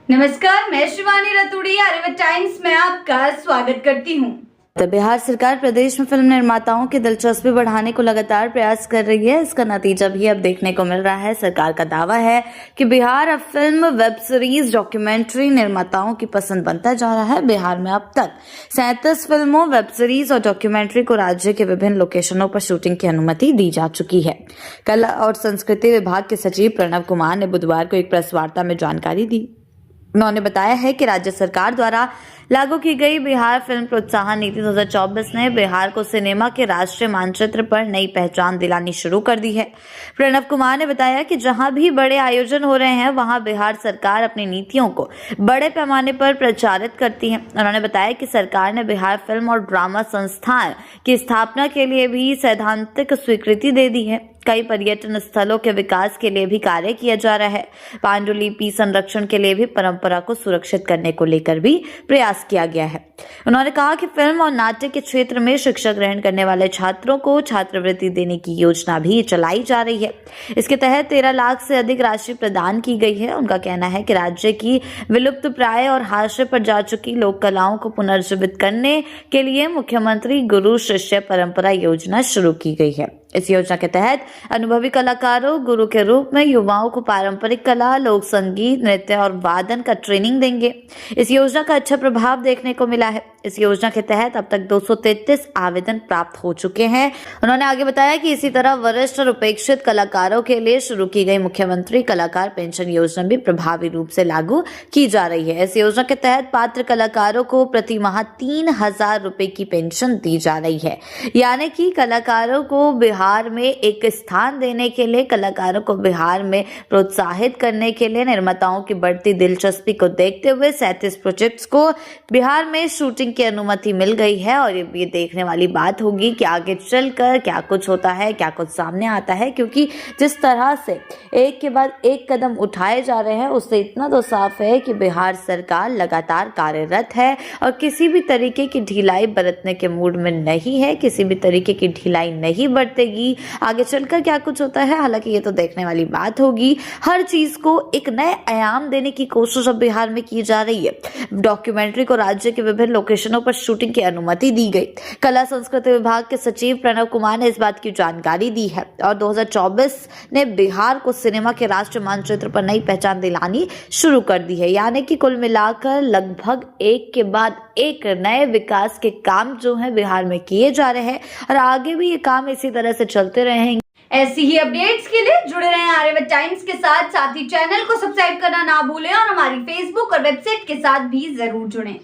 नमस्कार, मैं शिवानी रतूड़ी आर्यव्रत टाइम्स में आपका स्वागत करती हूँ। बिहार सरकार प्रदेश में फिल्म निर्माताओं की दिलचस्पी बढ़ाने को लगातार प्रयास कर रही है। इसका नतीजा भी अब देखने को मिल रहा है। सरकार का दावा है कि बिहार अब फिल्म, वेब सीरीज, डॉक्यूमेंट्री निर्माताओं की पसंद बनता जा रहा है। बिहार में अब तक 37 फिल्मों, वेब सीरीज और डॉक्यूमेंट्री को राज्य के विभिन्न लोकेशनों पर शूटिंग की अनुमति दी जा चुकी है। कला और संस्कृति विभाग के सचिव प्रणव कुमार ने बुधवार को एक प्रेस वार्ता में जानकारी दी। उन्होंने बताया है कि राज्य सरकार द्वारा लागू की गई बिहार फिल्म प्रोत्साहन नीति 2024 ने बिहार को सिनेमा के राष्ट्रीय मानचित्र पर नई पहचान दिलानी शुरू कर दी है। प्रणव कुमार ने बताया कि जहां भी बड़े आयोजन हो रहे हैं वहां बिहार सरकार अपनी नीतियों को बड़े पैमाने पर प्रचारित करती है। उन्होंने बताया कि सरकार ने बिहार फिल्म और ड्रामा संस्थान की स्थापना के लिए भी सैद्धांतिक स्वीकृति दे दी है। कई पर्यटन स्थलों के विकास के लिए भी कार्य किया जा रहा है। पांडुलिपि संरक्षण के लिए भी परंपरा को सुरक्षित करने को लेकर भी प्रयास किया गया है। उन्होंने कहा कि फिल्म और नाट्य के क्षेत्र में शिक्षा ग्रहण करने वाले छात्रों को छात्रवृत्ति देने की योजना भी चलाई जा रही है। इसके तहत 13 लाख से अधिक राशि प्रदान की गई है। उनका कहना है कि राज्य की विलुप्त प्राय और हाशिए पर जा चुकी लोक कलाओं को पुनर्जीवित करने के लिए मुख्यमंत्री गुरु शिष्य परंपरा योजना शुरू की गई है। इस योजना के तहत अनुभवी कलाकारों गुरु के रूप में युवाओं को पारंपरिक कला, लोक संगीत, नृत्य और वादन का ट्रेनिंग देंगे। इस योजना का अच्छा प्रभाव देखने को मिला है। इस योजना के तहत अब तक 233 आवेदन प्राप्त हो चुके हैं। उन्होंने आगे बताया कि इसी तरह वरिष्ठ और उपेक्षित कलाकारों के लिए शुरू की गई मुख्यमंत्री कलाकार पेंशन योजना भी प्रभावी रूप से लागू की जा रही है। इस योजना के तहत पात्र कलाकारों को प्रति माह 3,000 रुपए की पेंशन दी जा रही है। यानी कि कलाकारों को बिहार में एक स्थान देने के लिए, कलाकारों को बिहार में प्रोत्साहित करने के लिए निर्माताओं की बढ़ती दिलचस्पी को देखते हुए 37 प्रोजेक्ट्स को बिहार में शूटिंग की अनुमति मिल गई है। और ये देखने वाली बात होगी कि आगे चलकर क्या कुछ होता है, क्या कुछ सामने आता है, क्योंकि जिस तरह से एक के बाद एक कदम उठाए जा रहे हैं उससे इतना तो साफ है कि बिहार सरकार लगातार कार्यरत है और किसी भी तरीके की ढिलाई बरतने के मूड में नहीं है। किसी भी तरीके की ढिलाई नहीं बरतेगी। आगे चलकर क्या कुछ होता है, हालांकि ये तो देखने वाली बात होगी। हर चीज को एक नए आयाम देने की कोशिश अब बिहार में की जा रही है। डॉक्यूमेंट्री को राज्य के विभिन्न लोकेशनों पर शूटिंग की अनुमति दी गई। कला संस्कृति विभाग के सचिव प्रणव कुमार ने इस बात की जानकारी दी है और 2024 ने बिहार को सिनेमा के राष्ट्रीय मानचित्र पर नई पहचान दिलानी शुरू कर दी है। यानी कि कुल मिलाकर लगभग एक के बाद एक नए विकास के काम जो है बिहार में किए जा रहे हैं और आगे भी ये काम इसी तरह से चलते रहेंगे। ऐसी ही अपडेट्स के लिए जुड़े रहें आर्यव्रत टाइम्स के साथ ही चैनल को सब्सक्राइब करना ना भूलें और हमारी फेसबुक और वेबसाइट के साथ भी जरूर जुड़ें।